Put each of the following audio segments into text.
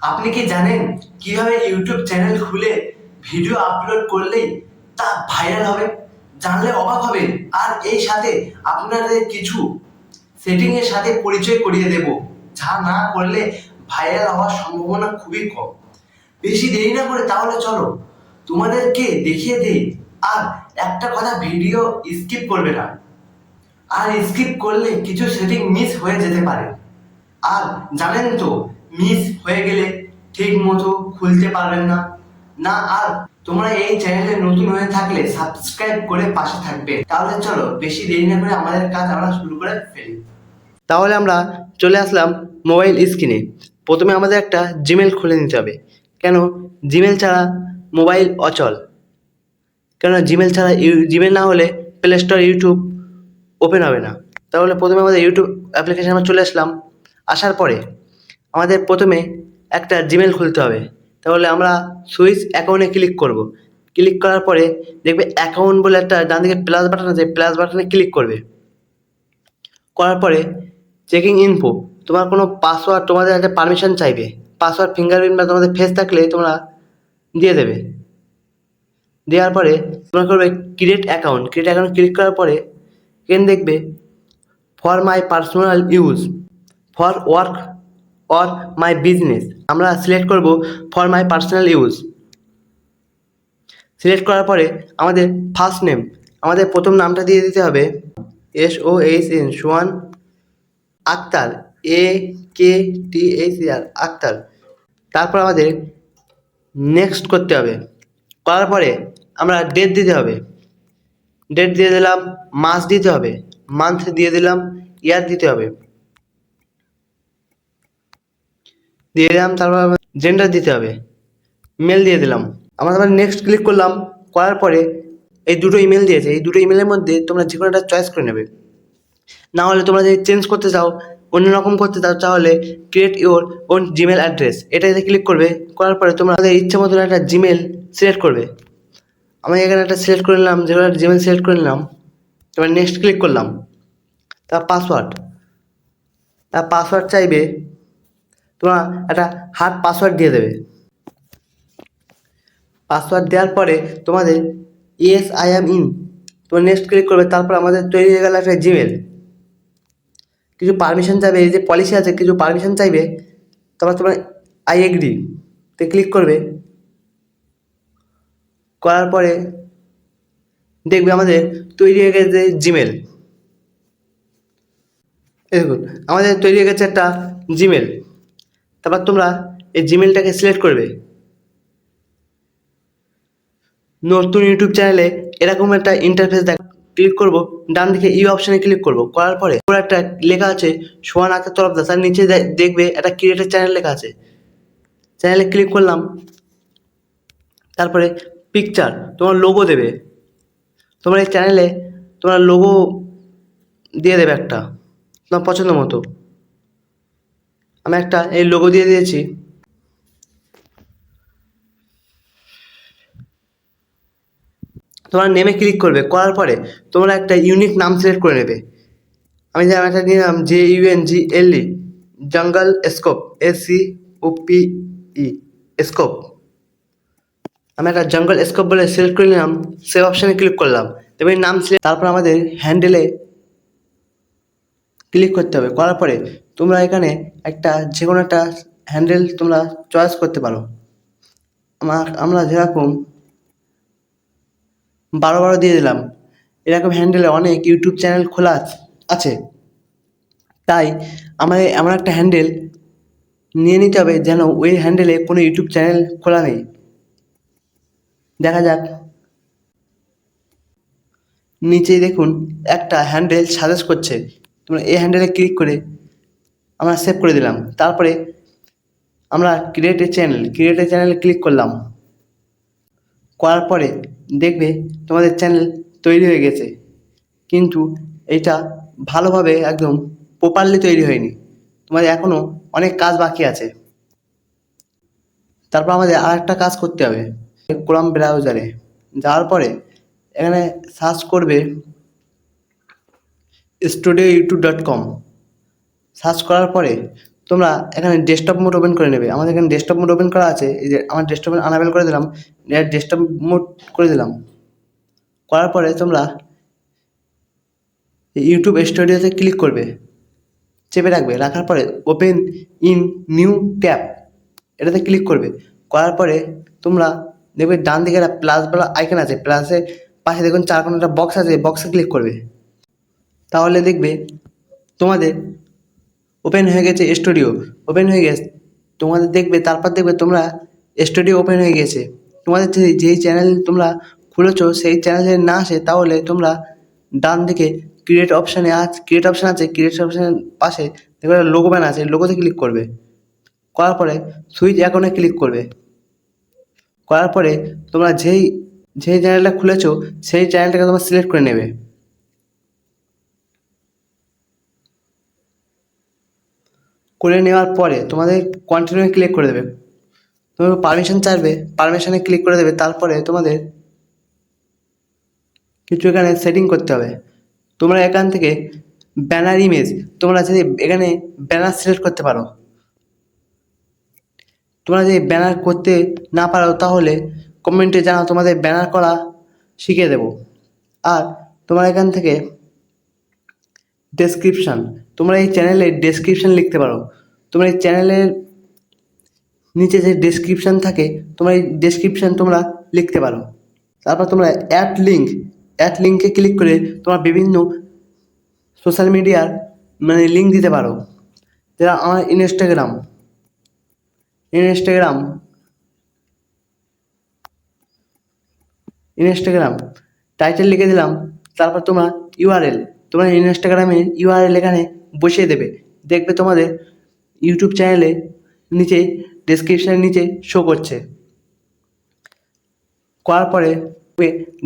আপনি কি জানেন কিভাবে ইউটিউব চ্যানেল খুলে ভিডিও আপলোড করলেই তা ভাইরাল হবে? জানলে অবাক হবেন। আর এই সাথে আপনাদের কিছু সেটিং এর সাথে পরিচয় করিয়ে দেব, যা না করলে ভাইরাল হওয়ার সম্ভাবনা খুবই কম। বেশি দেরি না করে তাহলে চলো তোমাদেরকে দেখিয়ে দিই। আর একটা কথা, ভিডিও স্কিপ করবে না। আর স্কিপ করলে কিছু সেটিং মিস হয়ে যেতে পারে। আর জানেন তো, মিস হয়ে গেলে ঠিক মতো খুলতে পারবেন না। না, আর তোমরা এই চ্যানেলে নতুন হয়ে থাকলে সাবস্ক্রাইব করে পাশে থাকবে। তাহলে চলো বেশি দেরি না করে আমাদের কাজ আমরা শুরু করে ফেলি। তাহলে আমরা চলে আসলাম মোবাইল স্ক্রিনে। প্রথমে আমাদের একটা জিমেল খুলে নিতে হবে। কেন? জিমেল ছাড়া মোবাইল অচল। কেন? জিমেল না হলে প্লে স্টোর ইউটিউব ওপেন হবে না। তাহলে প্রথমে আমাদের ইউটিউব অ্যাপ্লিকেশন আমরা চলে আসলাম। আসার পরে আমাদের প্রথমে একটা জিমেল খুলতে হবে। তাহলে আমরা সুইচ অ্যাকাউন্টে ক্লিক করব। ক্লিক করার পরে দেখবে অ্যাকাউন্ট বলে একটা ডান দিকে প্লাস বাটন আছে, প্লাস বাটনে ক্লিক করবে। করার পরে চেকিং ইনফো, তোমার কোনো পাসওয়ার্ড, তোমাদের একটা পারমিশন চাইবে। পাসওয়ার্ড, ফিঙ্গারপ্রিন্ট বা তোমাদের ফেস থাকলে তোমরা দিয়ে দেবে। দেওয়ার পরে তোমরা করবে create account. Create account click করার পরে এখানে দেখবে for my personal use, for work or my business. আমরা সিলেক্ট করব for my personal use. Select করার পরে আমাদের ফার্স্ট নেম, আমাদের প্রথম নামটা দিয়ে দিতে হবে SOHN সোহান আক্তার, AKTHR আক্তার। তারপর আমাদের নেক্সট করতে হবে। করার পরে আমরা ডেট দিতে হবে। ডেট দিয়ে দিলাম, মাস দিতে হবে, মান্থ দিয়ে দিলাম, ইয়ার দিতে হবে, দিয়ে দিলাম। তারপর জেন্ডার দিতে হবে, মেল দিয়ে দিলাম। আমরা তারপর নেক্সট ক্লিক করলাম। করার পরে এই দুটো ইমেল দিয়েছে, এই দুটো ইমেলের মধ্যে তোমরা যে কোনো একটা চয়েস করে নেবে। না হলে তোমরা যদি চেঞ্জ করতে চাও, অন্যরকম করতে চাও, তাহলে create your own Gmail address, এটাতে ক্লিক করবে। করার পরে তোমরা ইচ্ছা মতন একটা জিমেল সিলেক্ট করবে। আমি এখানে একটা সিলেক্ট করে নিলাম, যেগুলো একটা জিমেল সিলেক্ট করে নিলাম। এবার নেক্সট ক্লিক করলাম। তার পাসওয়ার্ড চাইবে, তোমরা একটা হার্ড পাসওয়ার্ড দিয়ে দেবে। পাসওয়ার্ড দেওয়ার পরে তোমাদের ইয়েস আই অ্যাম ইন, তোমরা নেক্সট ক্লিক করবে। তারপর আমাদের তৈরি হয়ে গেল একটা জিমেল। কিছু পারমিশন চাইবে, এই যে পলিসি আছে, কিছু পারমিশন চাইবে। তারপর তোমরা আই এগ্রি তে ক্লিক করবে। করার পরে দেখবে আমাদের তৈরি হয়ে গেছে জিমেল। দেখুন আমাদের তৈরি হয়ে গেছে একটা জিমেল। তারপর তোমরা এই জিমেলটাকে সিলেক্ট করবে। নতুন ইউটিউব চ্যানেলে এরকম একটা ইন্টারফেস ক্লিক করব। ডান দিকে ই অপশানে ক্লিক করব। করার পরে পুরো একটা লেখা আছে সোহান আক্তার তরফদার, তার নিচে দেখবে একটা ক্রিয়েটেড চ্যানেল লেখা আছে। চ্যানেলে ক্লিক করলাম। তারপরে পিকচার, তোমার লোগো দেবে। তোমার এই চ্যানেলে তোমার লোগো দিয়ে দেবে একটা তোমার পছন্দ মতো। আমি একটা এই লোগো দিয়ে দিয়েছি। তোমার নেমে ক্লিক করবে। করার পরে তোমরা একটা ইউনিক নাম সিলেক্ট করে নেবে। আমি যেমন একটা নিলাম JUNGLE, জঙ্গল স্কোপ, SCOPE স্কোপ। আমি একটা জঙ্গল স্কোপ বলে সিলেক্ট করে নিলাম। সেভ অপশানে ক্লিক করলাম। তবে নাম সিলেক্ট, তারপর আমাদের হ্যান্ডেলে ক্লিক করতে হবে। করার পরে তোমরা এখানে একটা যে কোনো একটা হ্যান্ডেল তোমরা চয়েস করতে পারো। আমরা যেরকম 12 দিয়ে দিলাম। এরকম হ্যান্ডেলে অনেক ইউটিউব চ্যানেল খোলা আছে, তাই আমাদের এমন একটা হ্যান্ডেল নিয়ে নিতে হবে যেন ওই হ্যান্ডেলে কোনো ইউটিউব চ্যানেল খোলা নেই। দেখা যাক, নিচেই দেখুন একটা হ্যান্ডেল সাজেস্ট করছে। তোমরা এই হ্যান্ডেলে ক্লিক করে আমরা সেভ করে দিলাম। তারপরে আমরা ক্রিয়েট এ চ্যানেলে ক্লিক করলাম। করার পরে দেখবে তোমাদের চ্যানেল তৈরি হয়ে গেছে, কিন্তু এটা ভালোভাবে একদম প্রপারলি তৈরি হয়নি। তোমাদের এখনও অনেক কাজ বাকি আছে। তারপর আমাদের আর একটা কাজ করতে হবে। ক্রোম ব্রাউজারে যাওয়ার পরে এখানে সার্চ করবে studioyoutube.com। সার্চ করার পরে তোমরা এখানে ডেস্কটপ মোড ওপেন করে নেবে। আমাদের এখানে ডেস্কটপ মোড ওপেন করা আছে, এই যে আমার ডেস্কটপ আনএবল করে দিলাম, ডেস্কটপ মোড করে দিলাম। করার পরে তোমরা ইউটিউব স্টুডিওতে ক্লিক করবে, চেপে রাখবে, রাখার পরে ওপেন ইন নিউ ট্যাব এটাতে ক্লিক করবে। করার পরে তোমরা দেখবে ডান দিকে একটা প্লাস বলা আইকন আছে, প্লাসের পাশে দেখুন চার কোণে একটা বক্স আছে, বক্সে ক্লিক করবে। তাহলে দেখবে তোমাদের ওপেন হয়ে গেছে স্টুডিও, ওপেন হয়ে গেছে তোমাদের দেখবে। তারপর দেখবে তোমরা স্টুডিও ওপেন হয়ে গেছে। তোমাদের যেই চ্যানেল তোমরা খুলেছো সেই চ্যানেলে না আসে, তাহলে তোমরা ডান দিকে ক্রিয়েট অপশানে ক্রিয়েট অপশান আছে, ক্রিয়েট অপশানের পাশে দেখবে লোগো ব্যান আছে, লোগোতে ক্লিক করবে। করার পরে সুইচ অ্যাকাউন্টে ক্লিক করবে। করার পরে তোমরা যেই চ্যানেলটা খুলেছো সেই চ্যানেলটাকে তোমরা সিলেক্ট করে নেবে। করে নেওয়ার পরে তোমাদের কন্টিনিউ ক্লিক করে দেবে। তোমাকে পারমিশন চাইবে, পারমিশনে ক্লিক করে দেবে। তারপরে তোমাদের কিছু এখানে সেটিং করতে হবে। তোমরা এখান থেকে ব্যানার ইমেজ, তোমরা যদি এখানে ব্যানার সিলেক্ট করতে পারো। তোমরা যদি ব্যানার করতে না পারো তাহলে কমেন্টে জানাও, তোমাদের ব্যানার করা শিখিয়ে দেবো। আর তোমরা এখান থেকে ডেসক্রিপশান, তোমরা এই চ্যানেলে ডেসক্রিপশান লিখতে পারো। তোমরা এই চ্যানেলের নিচে যে ডেসক্রিপশান থাকে, তোমরা এই ডেসক্রিপশান তোমরা লিখতে পারো। তারপর তোমরা অ্যাড লিঙ্কে ক্লিক করে তোমরা বিভিন্ন সোশ্যাল মিডিয়ার লিঙ্ক দিতে পারো। যেটা আমার ইনস্টাগ্রাম টাইটেল লিখে দিলাম। তারপর তোমরা ইউআরএল, তোমরা ইনস্টাগ্রামের ইউআরএল এখানে বসিয়ে দেবে। দেখবে তোমাদের ইউটিউব চ্যানেলে নিচে ডেসক্রিপশানের নিচে শো করছে। করার পরে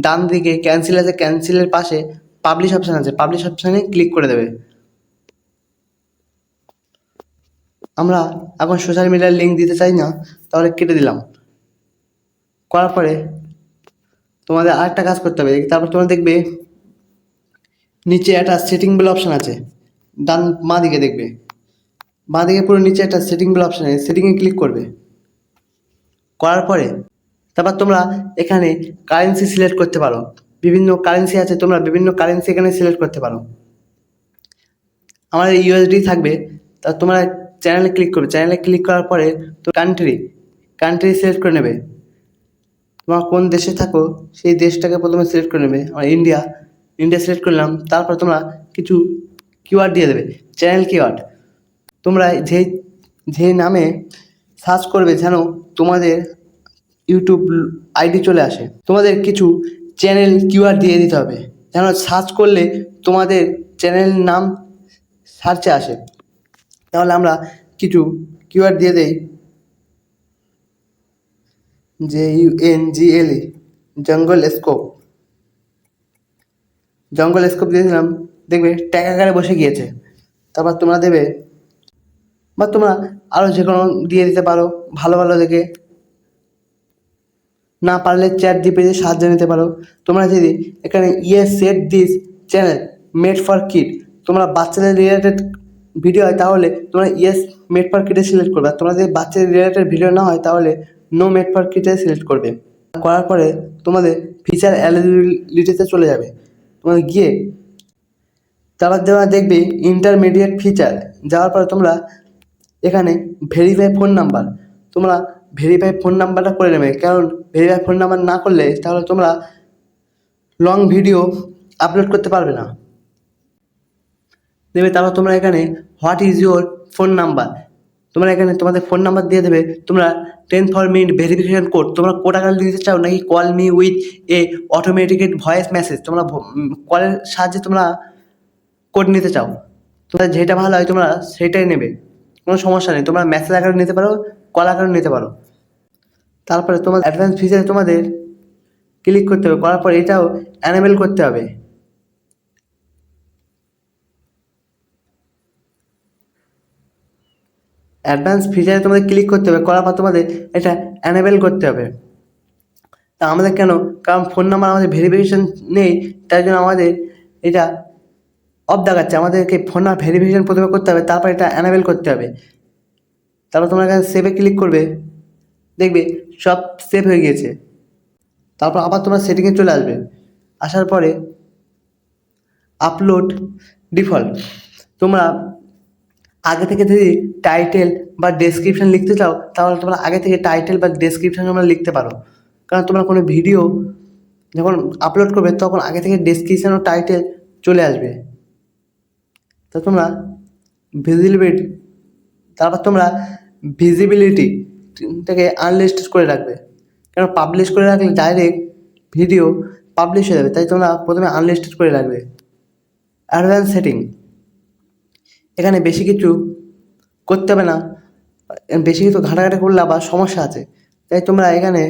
ডান দিকে ক্যান্সেল আছে, ক্যান্সেলের পাশে পাবলিশ অপশান আছে, পাবলিশ অপশানে ক্লিক করে দেবে। আমরা এখন সোশ্যাল মিডিয়ার লিঙ্ক দিতে চাই না, তাহলে কেটে দিলাম। করার পরে তোমাদের আরেকটা কাজ করতে হবে। তারপর তোমরা দেখবে নিচে একটা সেটিং বলে অপশান আছে, ডান বাঁ দিকে দেখবে, বাঁ দিকে পুরো নিচে একটা সেটিং বলে অপশান আছে, সেটিংয়ে ক্লিক করবে। করার পরে তারপর তোমরা এখানে কারেন্সি সিলেক্ট করতে পারো। বিভিন্ন কারেন্সি আছে, তোমরা বিভিন্ন কারেন্সি এখানে সিলেক্ট করতে পারো। আমাদের ইউএসডি থাকবে, তা তোমরা চ্যানেলে ক্লিক করবে। চ্যানেলে ক্লিক করার পরে তো কান্ট্রি সিলেক্ট করে নেবে। তোমরা কোন দেশে থাকো সেই দেশটাকে প্রথমে সিলেক্ট করে নেবে। আমার ইন্ডিয়া সিলেক্ট করলাম। তারপর তোমরা কিছু কিওয়ার্ড দিয়ে দেবে, চ্যানেল কিওয়ার্ড। তোমরা যেই নামে সার্চ করবে যেন তোমাদের ইউটিউব আইডি চলে আসে, তোমাদের কিছু চ্যানেল কিওয়ার্ড দিয়ে দিতে হবে, যেন সার্চ করলে তোমাদের চ্যানেল নাম সার্চে আসে। তাহলে আমরা কিছু কিওয়ার্ড দিয়ে দেই, JUNGLE জঙ্গল স্কোপ দিয়ে দিলাম। দেখবে ট্যাগ আকারে বসে গিয়েছে। তারপর তোমরা দেবে, বা তোমরা আরও যে কোনো দিয়ে দিতে পারো ভালো দেখে। না পারলে চ্যাট জিপিটি সাহায্য নিতে পারো। তোমরা যদি এখানে set this channel made for kid, তোমরা বাচ্চাদের রিলেটেড ভিডিও হয় তাহলে তোমরা মেড ফর কিডে সিলেক্ট করবে। আর তোমরা যদি বাচ্চাদের রিলেটেড ভিডিও না হয় তাহলে নো মেড ফর কিডে সিলেক্ট করবে। করার পরে তোমাদের ফিচার এলিজিবিলিটিতে চলে যাবে। তোমাদের গিয়ে তারপর তোমরা দেখবে ইন্টারমিডিয়েট ফিচার, যাওয়ার পরে তোমরা এখানে ভেরিফাই ফোন নাম্বার, তোমরা ভেরিফাই ফোন নাম্বারটা করে নেবে। কারণ ভেরিফাই ফোন নাম্বার না করলে তাহলে তোমরা লং ভিডিও আপলোড করতে পারবে না। দেবে তারপর তোমরা এখানে what is your phone number, তোমরা এখানে তোমাদের ফোন নাম্বার দিয়ে দেবে। তোমরা 10 মিনিট ভেরিফিকেশন কোড, তোমরা কোড আকারে দিতে চাও নাকি call me with a automated voice message, তোমরা কলের সাহায্যে তোমরা কোড নিতে চাও, তোমরা যেটা ভালো হয় তোমরা সেটাই নেবে, কোনো সমস্যা নেই। তোমরা মেসেজ আকারে নিতে পারো, কল আকারে নিতে পারো। তারপরে তোমার অ্যাডভান্স ফিচারে তোমাদের ক্লিক করতে হবে। করার পর এটাও অ্যানেবল করতে হবে। অ্যাডভান্স ফিচারে তোমাদের ক্লিক করতে হবে। করার পর তোমাদের এটা অ্যানেবল করতে হবে। তা আমাদের কেন? কারণ ফোন নাম্বার আমাদের ভেরিফিকেশন নেই, তাই জন্য আমাদের এটা অফ দেখাচ্ছে। আমাদেরকে ফোন নাম্বার ভেরিফিকেশন প্রথমে করতে হবে, তারপর এটা অ্যানেবল করতে হবে। তারপর তোমরা এখানে সেভে ক্লিক করবে, দেখবে সব সেভ হয়ে গিয়েছে। তারপর আবার তোমরা সেটিংয়ে চলে আসবে, আসার পরে আপলোড ডিফল্ট। তোমরা আগে থেকে যদি টাইটেল বা ডেসক্রিপশন লিখতে চাও তাহলে তোমরা আগে থেকে টাইটেল বা ডেসক্রিপশন তোমরা লিখতে পারো, কারণ তোমরা কোনো ভিডিও যখন আপলোড করবে তখন আগে থেকে ডেসক্রিপশন ও টাইটেল চলে আসবে। তো তোমরা ভিজিবিলিটি, তারপর তোমরা ভিজিবিলিটিটাকে আনলিস্টেড করে রাখবে, কারণ পাবলিশ করে রাখলে ডাইরেক্ট ভিডিও পাবলিশ হয়ে যাবে, তাই তোমরা প্রথমে আনলিস্টেড করে রাখবে। অ্যাডভান্স সেটিং, এখানে বেশি কিছু করতে হবে না, বেশি কিছু ঘাটাঘাটি করলে আবার সমস্যা আছে, তাই তোমরা এখানে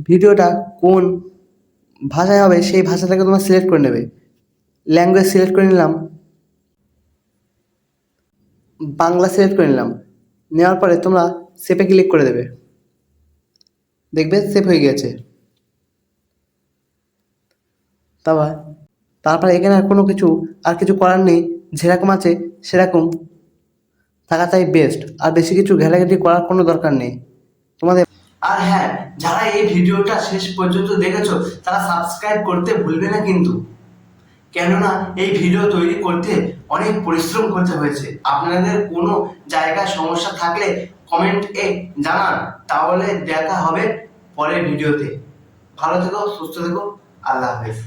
ভিডিওটা কোন ভাষায় হবে সেই ভাষাটাকে তোমরা সিলেক্ট করে নেবে। ল্যাঙ্গুয়েজ সিলেক্ট করে নিলাম, বাংলা সিলেক্ট করে নিলাম, নেওয়ার পরে তোমরা সেভে ক্লিক করে দেবে, দেখবে সেভ হয়ে গেছে। তারপর এখানে আর কিছু করার নেই, যেরকম আছে সেরকম থাকাটাই বেস্ট, আর বেশি কিছু ঘেটাঘেটি করার কোনো দরকার নেই তোমাদের। আর হ্যাঁ, যারা এই ভিডিওটা শেষ পর্যন্ত দেখেছো তারা সাবস্ক্রাইব করতে ভুলবে না কিন্তু, কেননা এই ভিডিও তৈরি করতে অনেক পরিশ্রম করতে হয়েছে। আপনাদের কোনো জায়গায় সমস্যা থাকলে কমেন্টে জানান, তাহলে দেখা হবে পরের ভিডিওতে। ভালো থেকো, সুস্থ থেকো, আল্লাহ হাফেজ।